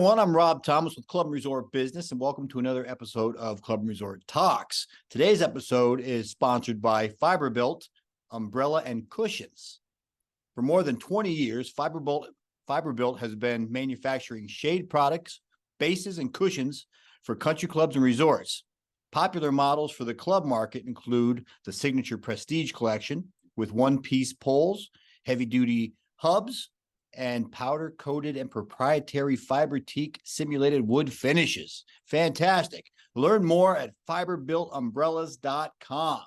everyone. I'm Rob Thomas with Club and Resort Business, and welcome to another episode of Club and Resort Talks. Today's episode is sponsored by Fiberbuilt Umbrella and Cushions. For more than 20 years, Fiberbuilt has been manufacturing shade products, bases, and cushions for country clubs and resorts. Popular models for the club market include the Signature Prestige Collection with one-piece poles, heavy-duty hubs, and powder-coated and proprietary fiber teak simulated wood finishes. Fantastic. Learn more at fiberbuiltumbrellas.com.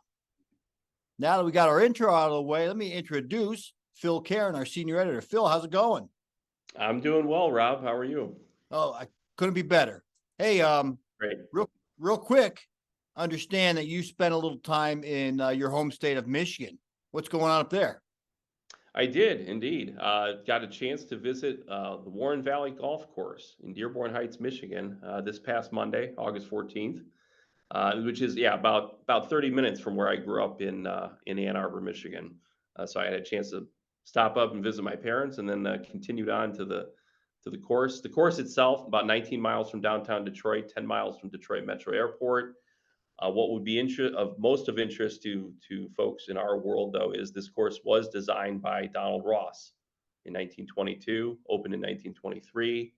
Now that we got our intro out of the way, let me introduce Phil Karen, our senior editor. Phil, how's it going? I'm doing well, Rob. How are you? Oh, I couldn't be better. Hey, Great. real quick, understand that you spent a little time in your home state of Michigan. What's going on up there? I did indeed. Got a chance to visit the Warren Valley Golf Course in Dearborn Heights, Michigan, this past Monday, August 14th, which is about 30 minutes from where I grew up in Ann Arbor, Michigan. So I had a chance to stop up and visit my parents, and then continued on to the course. The course itself, about 19 miles from downtown Detroit, 10 miles from Detroit Metro Airport. What would be most of interest to folks in our world, though, is this course was designed by Donald Ross in 1922, opened in 1923.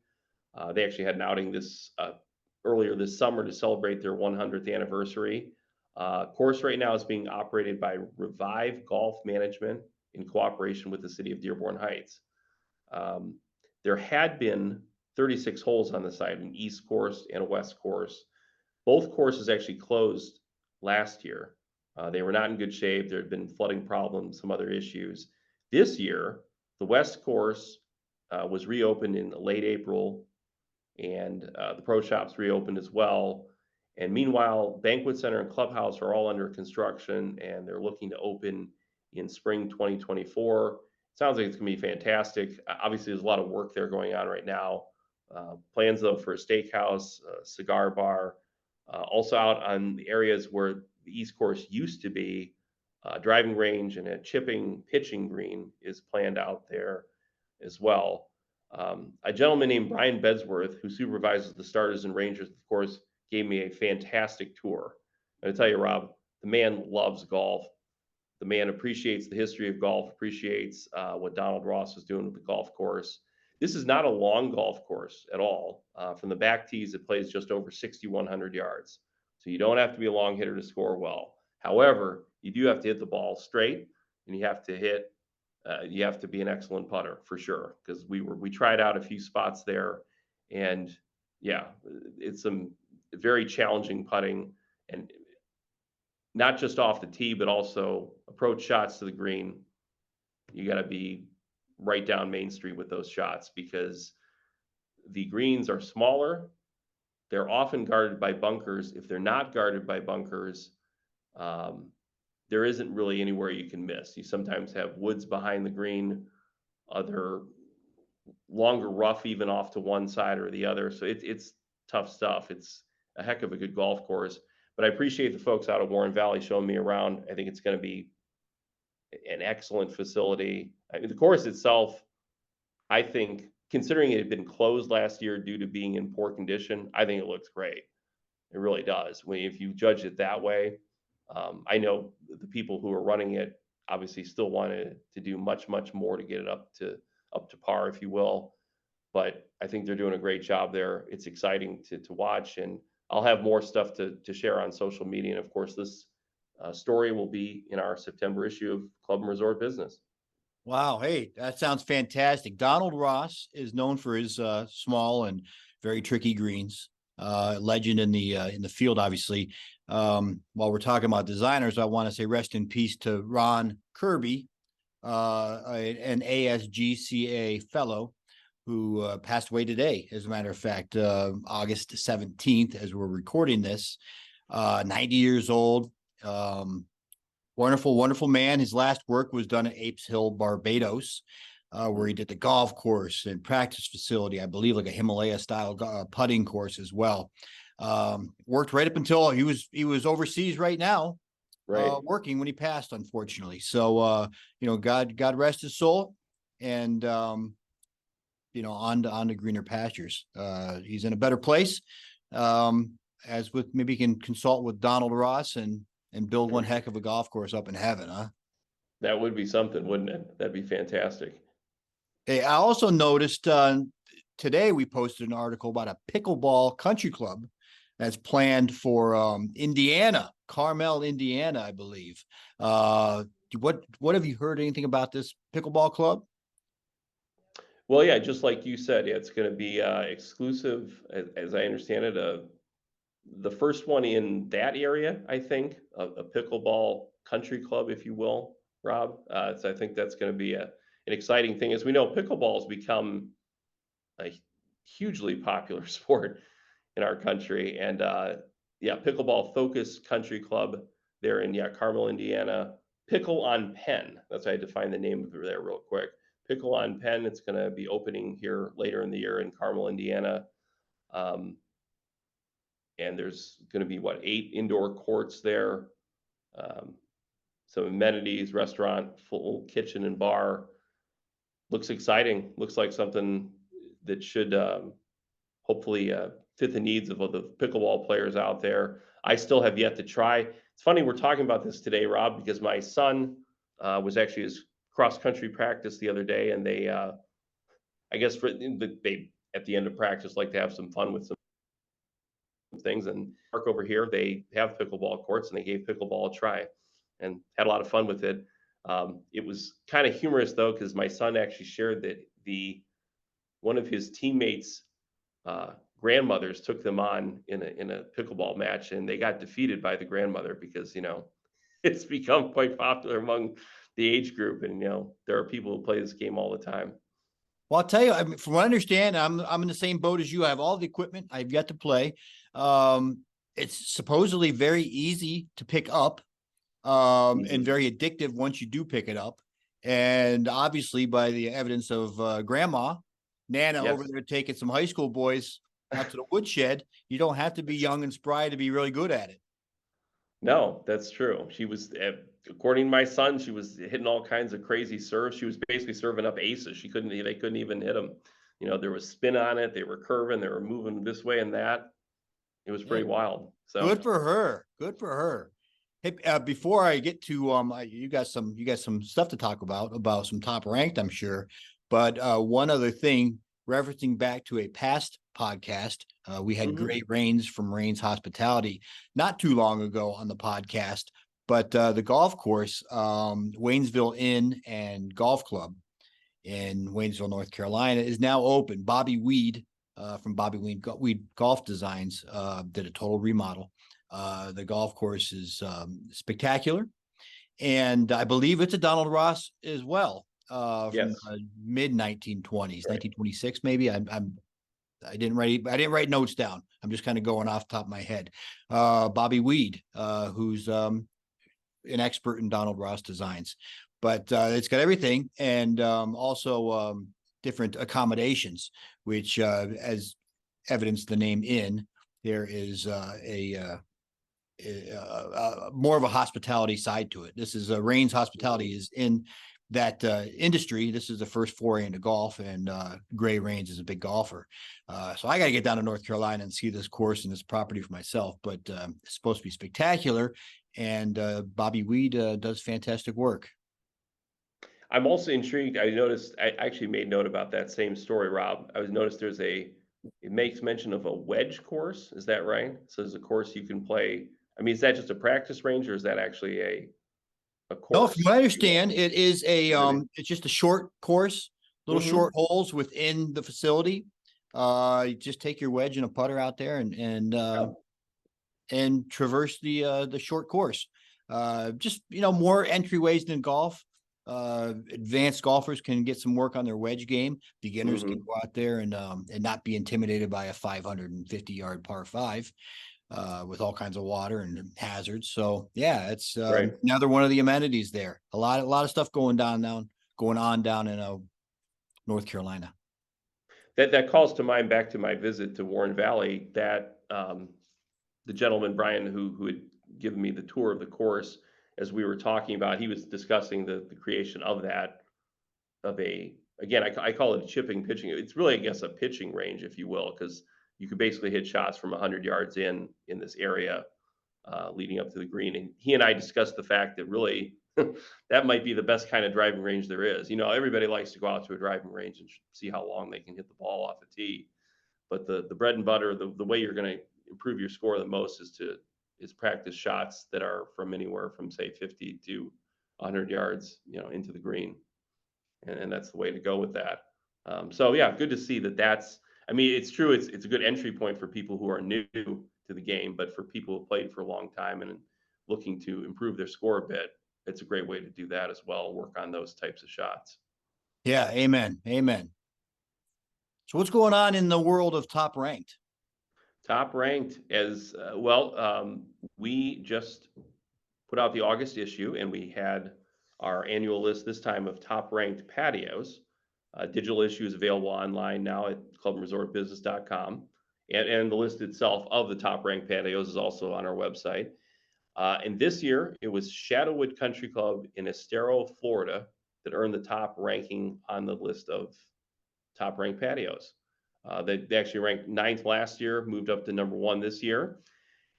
They actually had an outing earlier this summer to celebrate their 100th anniversary. Course right now is being operated by Revive Golf Management in cooperation with the city of Dearborn Heights. There had been 36 holes on the site, an east course and a west course. Both courses actually closed last year. They were not in good shape. There had been flooding problems, some other issues. This year, the West course was reopened in late April, and the pro shops reopened as well. And meanwhile, Banquet Center and Clubhouse are all under construction, and they're looking to open in spring 2024. Sounds like it's going to be fantastic. Obviously, there's a lot of work there going on right now. Plans, though, for a steakhouse, a cigar bar, also out on the areas where the East Course used to be, driving range and a pitching green is planned out there as well. A gentleman named Brian Bedsworth, who supervises the starters and rangers, of course, gave me a fantastic tour. And I tell you, Rob, the man loves golf. The man appreciates the history of golf, appreciates what Donald Ross was doing with the golf course. This is not a long golf course at all. From the back tees, it plays just over 6,100 yards. So you don't have to be a long hitter to score well. However, you do have to hit the ball straight, and you have to be an excellent putter for sure. Because we tried out a few spots there, and yeah, it's some very challenging putting, and not just off the tee, but also approach shots to the green. You got to be right down Main Street with those shots because the greens are smaller. They're often guarded by bunkers. If they're not guarded by bunkers, there isn't really anywhere you can miss. You sometimes have woods behind the green, other longer rough even off to one side or the other. So it's tough stuff. It's a heck of a good golf course. But I appreciate the folks out of Warren Valley showing me around. I think it's going to be an excellent facility. I mean, the course itself, I think, considering it had been closed last year due to being in poor condition, I think it looks great. It really does. If you judge it that way, I know the people who are running it obviously still wanted to do much, much more to get it up to par, if you will. But I think they're doing a great job there. It's exciting to watch, and I'll have more stuff to share on social media. And of course, this story will be in our September issue of Club and Resort Business. Wow. Hey, that sounds fantastic. Donald Ross is known for his small and very tricky greens. Legend in the field, obviously. While we're talking about designers, I want to say rest in peace to Ron Kirby, an ASGCA fellow who passed away today, as a matter of fact, August 17th, as we're recording this, 90 years old. Wonderful, wonderful man. His last work was done at Apes Hill, Barbados, where he did the golf course and practice facility, I believe like a Himalaya-style putting course as well. Worked right up until he was overseas right now, working when he passed, unfortunately. So, God rest his soul. And, on to greener pastures. He's in a better place. As with maybe he can consult with Donald Ross and build one heck of a golf course up in heaven, huh? That would be something, wouldn't it? That'd be fantastic. Hey, I also noticed today we posted an article about a pickleball country club that's planned for Indiana, Carmel, Indiana, I believe. What have you heard anything about this pickleball club? Well, yeah, just like you said, it's going to be exclusive, as I understand it, the first one in that area, I think, a pickleball country club, if you will, Rob. So I think that's going to be an exciting thing. As we know, pickleball has become a hugely popular sport in our country, and yeah, pickleball focus country club there in Carmel, Indiana. Pickle on Penn. That's how I define the name of it there real quick. Pickle on Penn. It's going to be opening here later in the year in Carmel, Indiana. Um, and there's going to be 8 indoor courts there, um, some amenities, restaurant, full kitchen and bar. Looks exciting. Looks like something that should hopefully fit the needs of the pickleball players out there. I still have yet to try. It's funny we're talking about this today, Rob, because my son was actually his cross country practice the other day, and they, I guess, they at the end of practice like to have some fun with some things. And park over here, they have pickleball courts, and they gave pickleball a try, and had a lot of fun with it. It was kind of humorous though, because my son actually shared that one of his teammates' grandmothers took them on in a pickleball match, and they got defeated by the grandmother because it's become quite popular among the age group, and there are people who play this game all the time. Well, I'll tell you, I mean, from what I understand, I'm in the same boat as you. I have all the equipment. I've yet to play. It's supposedly very easy to pick up, and very addictive once you do pick it up. And obviously, by the evidence of Grandma Nana Yes. over there taking some high school boys out to the woodshed, you don't have to be young and spry to be really good at it. No, that's true. She was, according to my son, she was hitting all kinds of crazy serves. She was basically serving up aces. They couldn't even hit them. There was spin on it. They were curving. They were moving this way and that. It was Yeah, pretty wild. So good for her. Good for her. Hey, before I get to you got some stuff to talk about some top ranked, I'm sure. But one other thing, referencing back to a past podcast, we had Great Rains from Rains Hospitality not too long ago on the podcast. But the golf course, Waynesville Inn and Golf Club in Waynesville, North Carolina, is now open. Bobby Weed from Bobby Weed Golf Designs did a total remodel. The golf course is spectacular, and I believe it's a Donald Ross as well, from yes, mid 1920s, right. 1926 maybe. I didn't write notes down. I'm just kind of going off the top of my head. Bobby Weed, who's an expert in Donald Ross designs, but it's got everything, and also different accommodations, which as evidence the name Inn, there is more of a hospitality side to it. This is Rains Hospitality is in that industry. This is the first foray into golf, and Gray Rains is a big golfer. So I got to get down to North Carolina and see this course and this property for myself, but it's supposed to be spectacular, and Bobby Weed does fantastic work. I'm also intrigued. I noticed, I actually made note about that same story, Rob. I was noticed it makes mention of a wedge course. Is that right? So there's a course you can play. I mean, is that just a practice range, or is that actually a No, course? from what I understand, it is it's just a short course, little short holes within the facility. You just take your wedge and a putter out there and traverse the short course. Just more entryways than golf. Advanced golfers can get some work on their wedge game. Beginners can go out there and not be intimidated by a 550-yard par five with all kinds of water and hazards. So yeah, it's Right. another one of the amenities there. A lot of stuff going on down in North Carolina. That calls to mind back to my visit to Warren Valley. That the gentleman Brian who had given me the tour of the course, as we were talking about, he was discussing the creation of that again, I call it a chipping pitching. It's really, I guess, a pitching range, if you will, because you could basically hit shots from 100 yards in this area leading up to the green. And he and I discussed the fact that really that might be the best kind of driving range there is. You know, everybody likes to go out to a driving range and see how long they can hit the ball off a tee. But the bread and butter, the way you're going to improve your score the most is practice shots that are from anywhere from say 50 to 100 yards, you know, into the green, and that's the way to go with that. So yeah, good to see that. I mean, it's true. It's a good entry point for people who are new to the game, but for people who played for a long time and looking to improve their score a bit, it's a great way to do that as well. Work on those types of shots. Yeah, amen, amen. So what's going on in the world of Top Ranked? Top Ranked as well. We just put out the August issue, and we had our annual list this time of Top Ranked patios. Digital issue is available online now at clubandresortbusiness.com. And the list itself of the top ranked patios is also on our website. And this year, it was Shadowwood Country Club in Estero, Florida, that earned the top ranking on the list of top ranked patios. They actually ranked 9th last year, moved up to number 1 this year.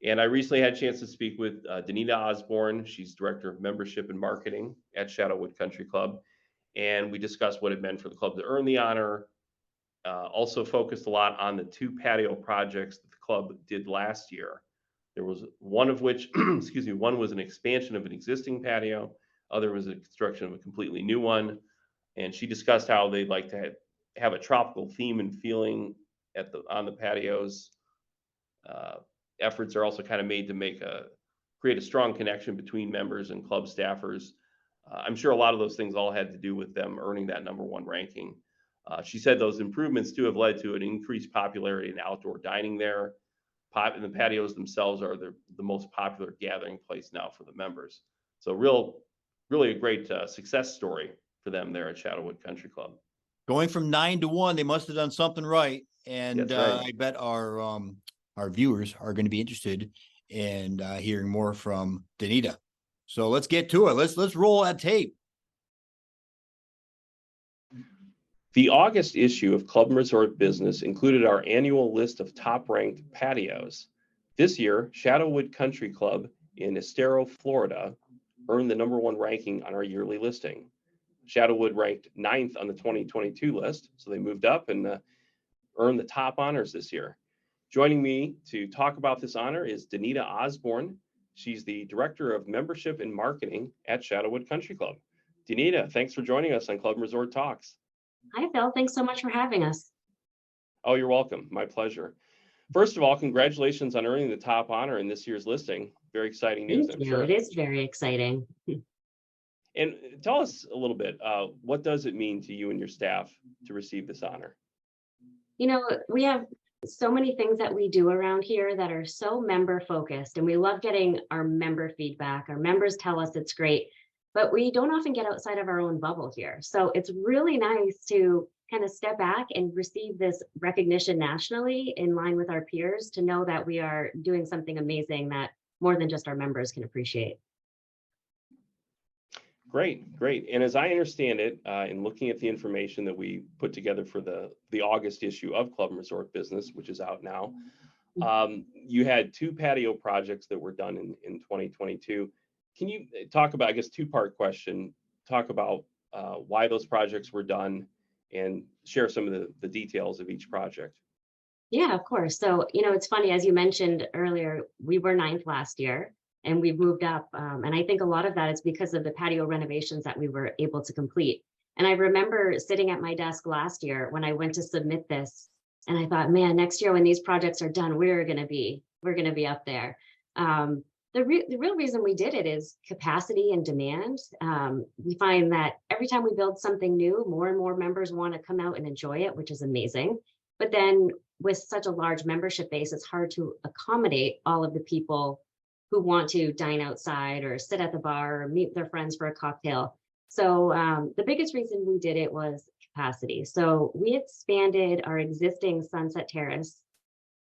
And I recently had a chance to speak with Danita Osborne. She's Director of Membership and Marketing at Shadowwood Country Club. And we discussed what it meant for the club to earn the honor. Also focused a lot on the 2 patio projects that the club did last year. There was one of which, excuse me, one was an expansion of an existing patio. Other was a construction of a completely new one. And she discussed how they'd like to have a tropical theme and feeling on the patios. Efforts are also kind of made to create a strong connection between members and club staffers. I'm sure a lot of those things all had to do with them earning that number 1 ranking. She said those improvements too have led to an increased popularity in outdoor dining there. And the patios themselves are the most popular gathering place now for the members. So really a great success story for them there at Shadowwood Country Club. Going from 9 to 1, they must have done something right. And That's right. I bet our viewers are going to be interested in hearing more from Danita. So let's get to it. Let's roll that tape. The August issue of Club and Resort Business included our annual list of top-ranked patios. This year, Shadowwood Country Club in Estero, Florida, earned the number 1 ranking on our yearly listing. Shadowwood ranked 9th on the 2022 list, so they moved up and earned the top honors this year. Joining me to talk about this honor is Danita Osborne. She's the Director of Membership and Marketing at Shadowwood Country Club. Danita, thanks for joining us on Club and Resort Talks. Hi, Phil. Thanks so much for having us. Oh, you're welcome. My pleasure. First of all, congratulations on earning the top honor in this year's listing. Very exciting news, I'm sure. It is very exciting. And tell us a little bit, what does it mean to you and your staff to receive this honor? You know, we have so many things that we do around here that are so member focused, and we love getting our member feedback. Our members tell us it's great, but we don't often get outside of our own bubble here. So it's really nice to kind of step back and receive this recognition nationally in line with our peers, to know that we are doing something amazing that more than just our members can appreciate. Great, great. And as I understand it, in looking at the information that we put together for the August issue of Club and Resort Business, which is out now, you had 2 patio projects that were done in 2022. Can you talk about, I guess, 2-part question, talk about why those projects were done and share some of the details of each project? Yeah, of course. So, you know, it's funny, as you mentioned earlier, we were 9th last year and we've moved up. And I think a lot of that is because of the patio renovations that we were able to complete. And I remember sitting at my desk last year when I went to submit this, and I thought, man, next year when these projects are done, we're going to be up there. The real reason we did it is capacity and demand. We find that every time we build something new, more and more members want to come out and enjoy it, which is amazing. But then with such a large membership base, it's hard to accommodate all of the people who want to dine outside or sit at the bar or meet their friends for a cocktail. So the biggest reason we did it was capacity. So we expanded our existing Sunset Terrace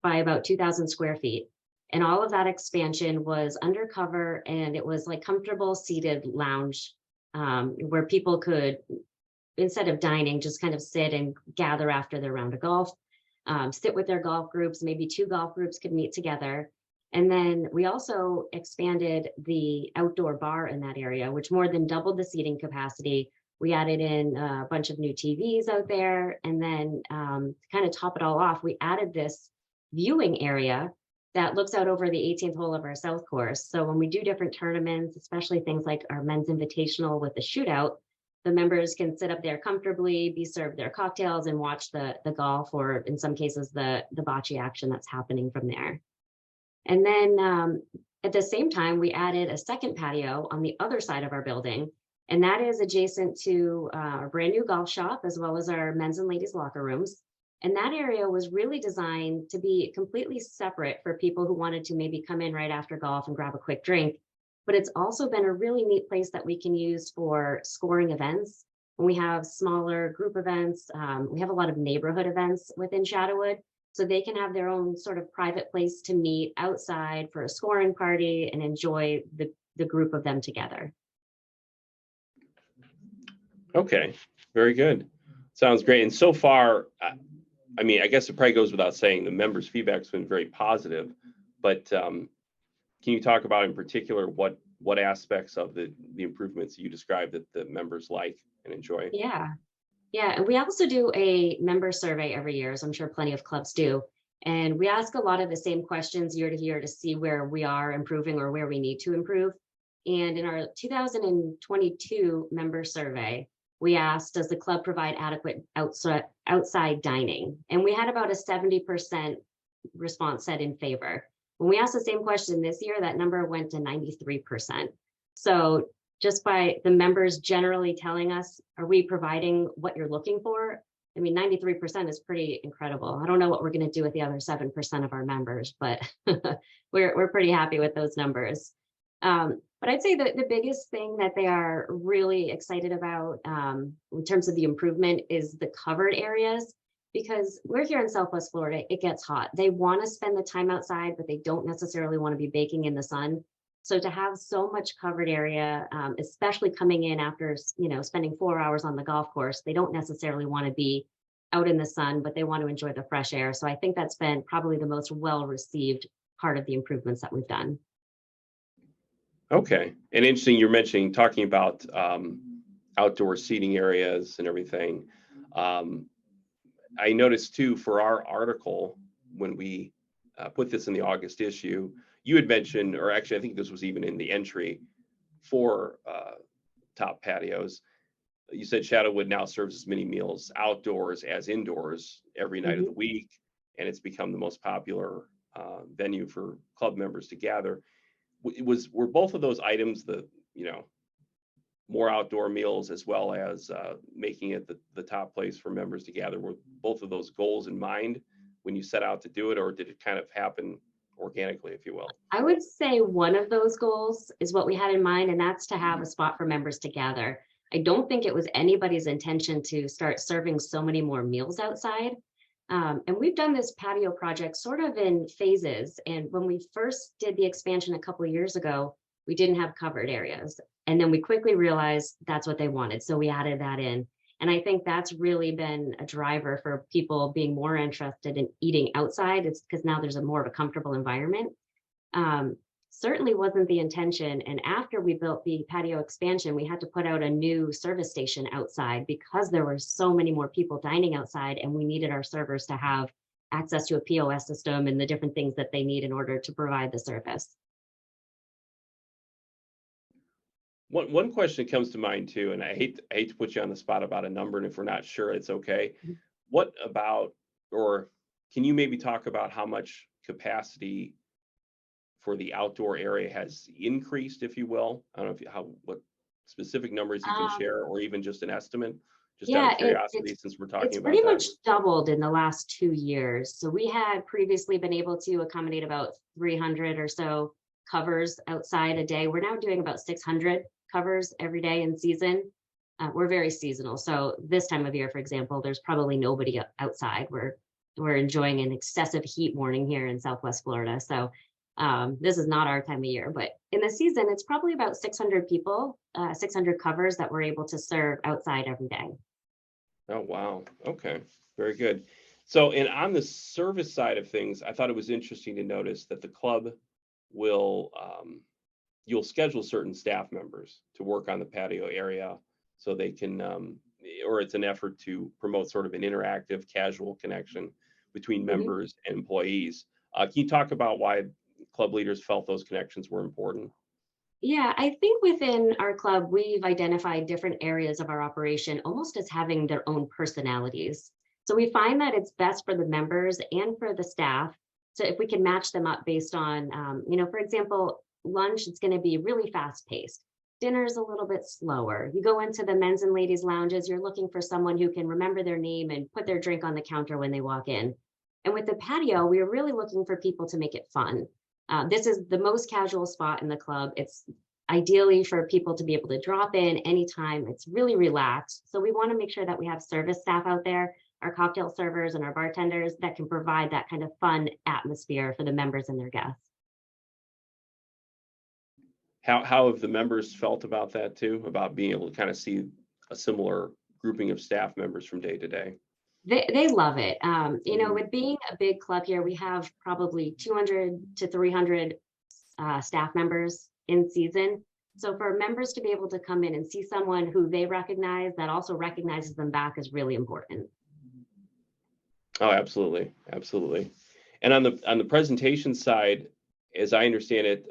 by about 2,000 square feet. And all of that expansion was undercover, and it was like comfortable seated lounge where people could instead of dining, just kind of sit and gather after their round of golf, sit with their golf groups. Maybe 2 golf groups could meet together. And then we also expanded the outdoor bar in that area, which more than doubled the seating capacity. We added in a bunch of new TVs out there. And then to kind of top it all off, we added this viewing area that looks out over the 18th hole of our South course. So when we do different tournaments, especially things like our men's invitational with the shootout, the members can sit up there comfortably, be served their cocktails, and watch the golf, or in some cases, the bocce action that's happening from there. And then at the same time, we added a second patio on the other side of our building. And that is adjacent to our brand new golf shop, as well as our men's and ladies locker rooms. And that area was really designed to be completely separate for people who wanted to maybe come in right after golf and grab a quick drink. But it's also been a really neat place that we can use for scoring events. When we have smaller group events, we have a lot of neighborhood events within Shadowwood. So they can have their own sort of private place to meet outside for a scoring party and enjoy the group of them together. Okay, very good. Sounds great. And so far, I mean, I guess it probably goes without saying, the members' feedback's been very positive, but can you talk about in particular what aspects of the improvements you described that the members like and enjoy? Yeah, and we also do a member survey every year, as I'm sure plenty of clubs do. And we ask a lot of the same questions year to year to see where we are improving or where we need to improve. And in our 2022 member survey, we asked, does the club provide adequate outside dining? And we had about a 70% response said in favor. When we asked the same question this year, that number went to 93%. So just by the members generally telling us, are we providing what you're looking for? I mean, 93% is pretty incredible. I don't know what we're going to do with the other 7% of our members, but we're pretty happy with those numbers. But I'd say that the biggest thing that they are really excited about in terms of the improvement is the covered areas, because we're here in Southwest Florida, it gets hot. They want to spend the time outside, but they don't necessarily want to be baking in the sun. So to have so much covered area, especially coming in after, spending 4 hours on the golf course, they don't necessarily want to be out in the sun, but they want to enjoy the fresh air. So I think that's been probably the most well-received part of the improvements that we've done. Okay. And interesting, you're talking about outdoor seating areas and everything. I noticed too, for our article, when we put this in the August issue, you had mentioned, or actually, I think this was even in the entry for top patios. You said Shadowwood now serves as many meals outdoors as indoors every night of the week, and it's become the most popular venue for club members to gather. Were both of those items more outdoor meals, as well as making it the top place for members to gather? Were both of those goals in mind when you set out to do it, or did it kind of happen organically, if you will? I would say one of those goals is what we had in mind, and that's to have a spot for members to gather. I don't think it was anybody's intention to start serving so many more meals outside. And we've done this patio project sort of in phases. And when we first did the expansion a couple of years ago, we didn't have covered areas. And then we quickly realized that's what they wanted. So we added that in. And I think that's really been a driver for people being more interested in eating outside. It's because now there's more of a comfortable environment. Certainly wasn't the intention. And after we built the patio expansion, we had to put out a new service station outside because there were so many more people dining outside, and we needed our servers to have access to a POS system and the different things that they need in order to provide the service. One question that comes to mind too, and I hate to put you on the spot about a number, and if we're not sure, it's okay. What about, or can you maybe talk about how much capacity for the outdoor area has increased, if you will? I don't know what specific numbers you can share, or even just an estimate, just out of curiosity, since we're talking about that. It's pretty much doubled in the last 2 years. So we had previously been able to accommodate about 300 or so covers outside a day. We're now doing about 600 covers every day in season. We're very seasonal. So this time of year, for example, there's probably nobody outside. We're enjoying an excessive heat warning here in Southwest Florida. So this is not our time of year, but in the season, it's probably about 600 people, 600 covers that we're able to serve outside every day. Oh, wow. Okay. Very good. So, and on the service side of things, I thought it was interesting to notice that the club will, you'll schedule certain staff members to work on the patio area so they can, or it's an effort to promote sort of an interactive, casual connection between Mhm. members and employees. Can you talk about why club leaders felt those connections were important? Yeah, I think within our club, we've identified different areas of our operation almost as having their own personalities. So we find that it's best for the members and for the staff. So if we can match them up based on, for example, lunch, it's going to be really fast paced. Dinner's a little bit slower. You go into the men's and ladies' lounges, you're looking for someone who can remember their name and put their drink on the counter when they walk in. And with the patio, we're really looking for people to make it fun. This is the most casual spot in the club. It's ideally for people to be able to drop in anytime. It's really relaxed. So we want to make sure that we have service staff out there, our cocktail servers and our bartenders that can provide that kind of fun atmosphere for the members and their guests. How have the members felt about that too, about being able to kind of see a similar grouping of staff members from day to day? They love it. Mhm. With being a big club here, we have probably 200 to 300 staff members in season. So for members to be able to come in and see someone who they recognize that also recognizes them back is really important. Oh, absolutely, absolutely. And on the presentation side, as I understand it,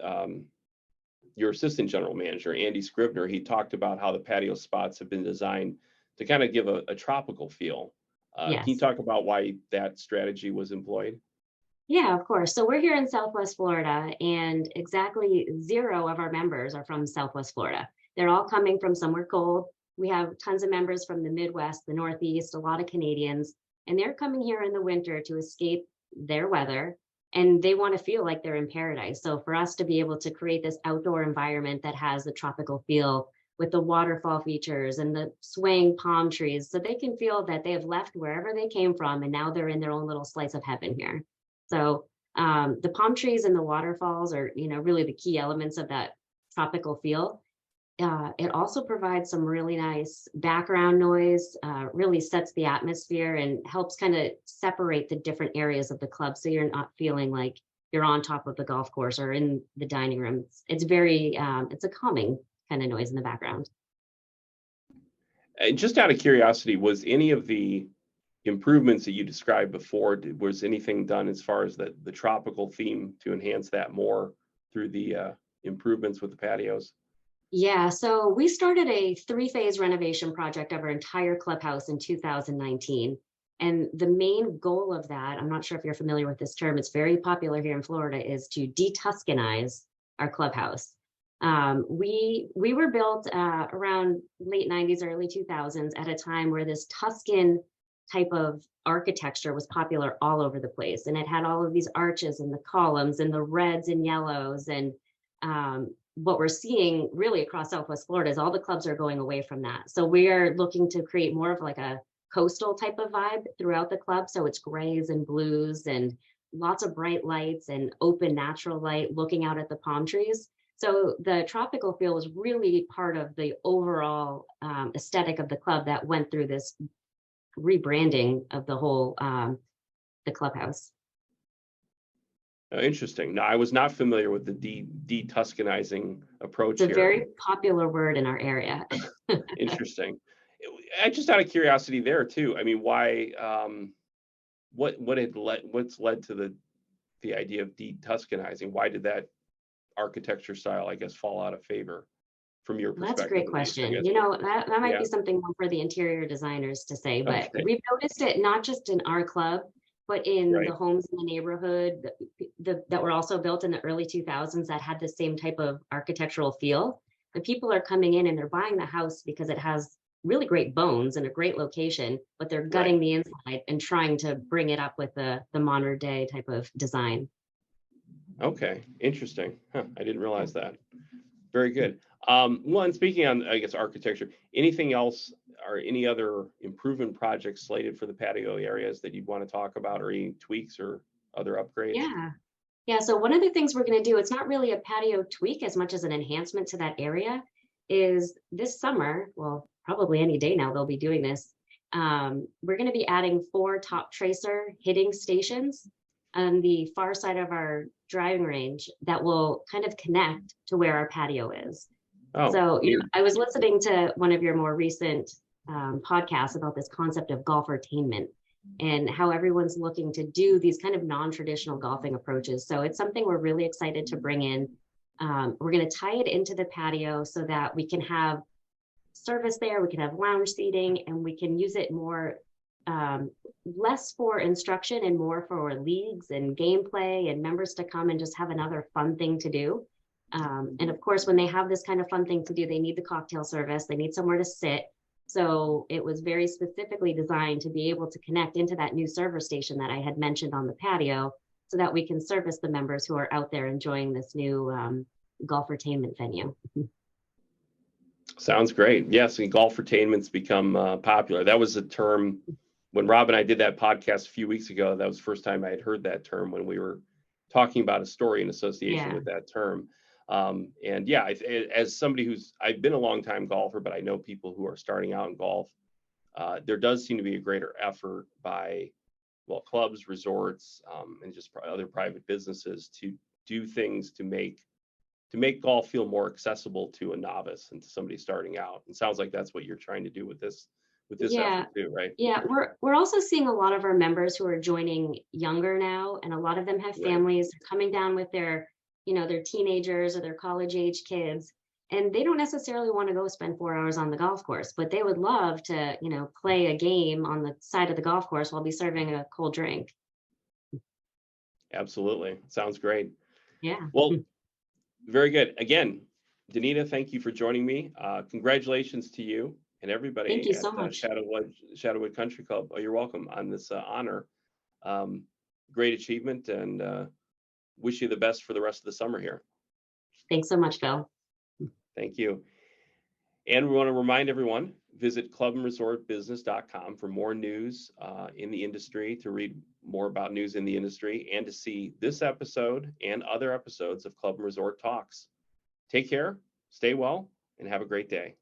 your assistant general manager, Andy Scribner, he talked about how the patio spots have been designed to kind of give a tropical feel. Can you Yes. talk about why that strategy was employed? Yeah, of course. So we're here in Southwest Florida, and exactly zero of our members are from Southwest Florida. They're all coming from somewhere cold. We have tons of members from the Midwest, the Northeast, a lot of Canadians, and they're coming here in the winter to escape their weather, and they want to feel like they're in paradise. So for us to be able to create this outdoor environment that has a tropical feel with the waterfall features and the swaying palm trees, so they can feel that they have left wherever they came from and now they're in their own little slice of heaven here. So the palm trees and the waterfalls are, really the key elements of that tropical feel. It also provides some really nice background noise, really sets the atmosphere and helps kind of separate the different areas of the club so you're not feeling like you're on top of the golf course or in the dining room. It's very, it's a calming kind of noise in the background. And just out of curiosity, was any of the improvements that you described before, was anything done as far as the tropical theme to enhance that more through the improvements with the patios? Yeah, so we started a three-phase renovation project of our entire clubhouse in 2019. And the main goal of that, I'm not sure if you're familiar with this term, it's very popular here in Florida, is to de-Tuscanize our clubhouse. We were built around late 90s, early 2000s at a time where this Tuscan type of architecture was popular all over the place. And it had all of these arches and the columns and the reds and yellows and what we're seeing really across Southwest Florida is all the clubs are going away from that. So we are looking to create more of like a coastal type of vibe throughout the club. So it's grays and blues and lots of bright lights and open natural light looking out at the palm trees. So the tropical feel was really part of the overall aesthetic of the club that went through this rebranding of the whole the clubhouse. Oh, interesting. No, I was not familiar with the de-Tuscanizing approach It's a here. very popular word in our area. Interesting. I just out of curiosity there too. I mean, why? What's led to the idea of de-Tuscanizing? Why did that architecture style, I guess, fall out of favor from your Well, that's a perspective great at least? I question. guess. That might Yeah. be something more for the interior designers to say, but Okay. we've noticed it not just in our club, but in the Right. homes in the neighborhood that were also built in the early 2000s that had the same type of architectural feel. The people are coming in and they're buying the house because it has really great bones and a great location, but they're Right. gutting the inside and trying to bring it up with the modern day type of design. Okay. Interesting. Huh, I didn't realize that. Very good. One, speaking on, I guess, architecture, anything else or any other improvement projects slated for the patio areas that you'd want to talk about, or any tweaks or other upgrades? Yeah. Yeah, so one of the things we're going to do, it's not really a patio tweak as much as an enhancement to that area, is this summer, well, probably any day now they'll be doing this. We're going to be adding 4 top tracer hitting stations on the far side of our driving range that will kind of connect to where our patio is. Oh, So, neat. I was listening to one of your more recent podcasts about this concept of golfertainment and how everyone's looking to do these kind of non-traditional golfing approaches. So it's something we're really excited to bring in. We're going to tie it into the patio so that we can have service there, we can have lounge seating, and we can use it more, less for instruction and more for leagues and gameplay and members to come and just have another fun thing to do. And of course, when they have this kind of fun thing to do, they need the cocktail service, they need somewhere to sit. So it was very specifically designed to be able to connect into that new server station that I had mentioned on the patio so that we can service the members who are out there enjoying this new golfertainment venue. Sounds great. Yes, and golfertainment's become popular. That was a term when Rob and I did that podcast a few weeks ago. That was the first time I had heard that term when we were talking about a story in association with that term. And yeah, as somebody I've been a long time golfer, but I know people who are starting out in golf, there does seem to be a greater effort by, well, clubs, resorts, and just other private businesses to do things to make golf feel more accessible to a novice and to somebody starting out. It sounds like that's what you're trying to do with this effort too, right? Yeah, we're also seeing a lot of our members who are joining younger now, and a lot of them have families. They're coming down with their teenagers or their college age kids, and they don't necessarily want to go spend 4 hours on the golf course, but they would love to, play a game on the side of the golf course while be serving a cold drink. Absolutely. Sounds great. Yeah. Well, very good. Again, Danita, thank you for joining me. Congratulations to you and everybody Thank you at so much. Shadowwood Country Club. Oh, you're welcome on this honor. Great achievement, and wish you the best for the rest of the summer here. Thanks so much, Phil. Thank you. And we want to remind everyone, visit clubandresortbusiness.com for more news in the industry, to read more about news in the industry, and to see this episode and other episodes of Club and Resort Talks. Take care, stay well, and have a great day.